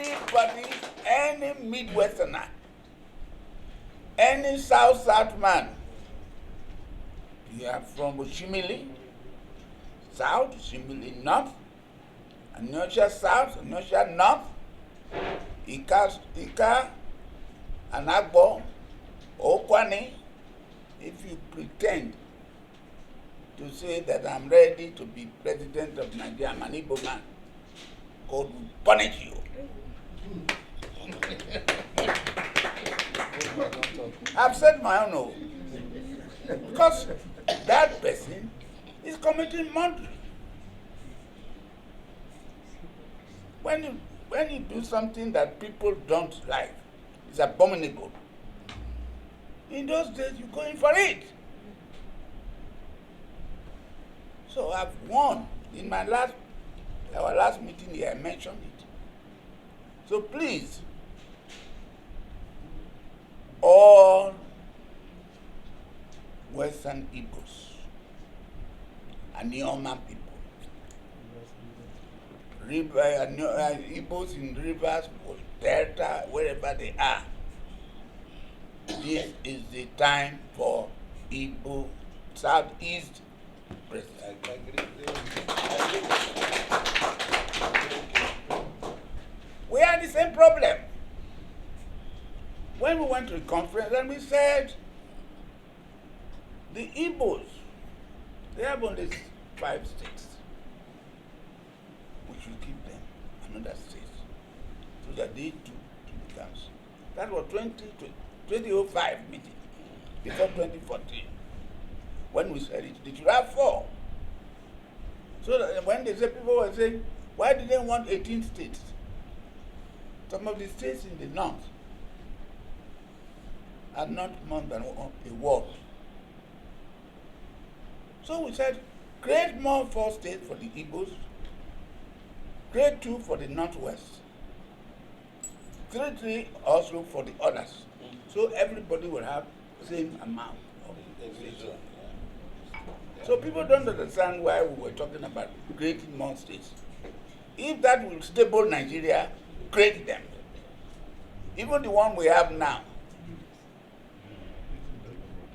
anybody, any Midwesterner, any South man, you are from Oshimili South, Oshimili North, Aniocha South, Aniocha North, Ika, and Agbor, Ukwani. If you pretend to say that I'm ready to be president of Nigeria, I'm an Igbo man, God will punish you. I've said my own no. Because that person is committing murder. When you do something that people don't like, it's abominable. In those days, you go in for it. So I've won. In our last meeting here, I mentioned it. So please, all Western Igbos, Aniocha people, Igbos in rivers, Delta, wherever they are, this is the time for Igbo South East President. We had the same problem. When we went to the conference and we said, the Igbos, they have only 5 states. We should give them another state so that they too become. That was 2005 meeting, before 2014. When we said it, they should have 4. So that when they said, people were saying, why did they want 18 states? Some of the states in the north are not more than a ward. So we said, create more 4 states for the Igbos, create 2 for the northwest, 3 also for the others. So everybody will have the same amount of states. So people don't understand why we were talking about creating more states. If that will stable Nigeria, create them. Even the one we have now,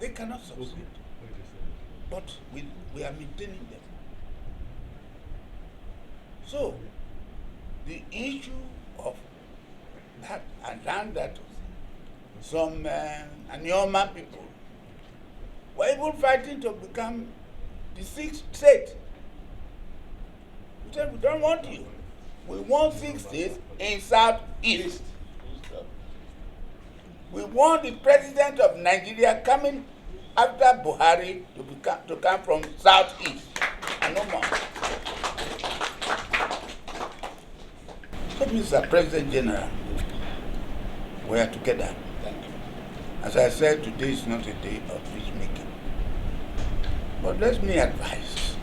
they cannot succeed. But we are maintaining them. So the issue of that and that some Aniocha people were even fighting to become the 6th state. We said, we don't want you. We want 6 states in South East. We want the president of Nigeria coming after Buhari to come from South East and no more. So, Mr. President General, we are together. As I said, today is not a day of peacemaking. But let me advise.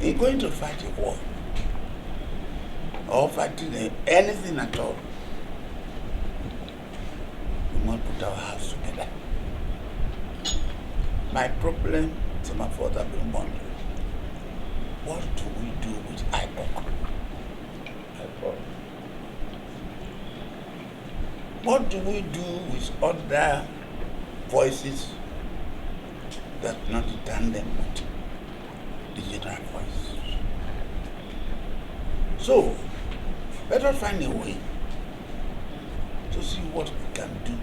In going to fight a war, or fighting anything at all, we must put our hearts together. My problem, some of us have been wondering, what do we do with Agbor? What do we do with other voices that not in tandem with the general voice? So, let us find a way to see what we can do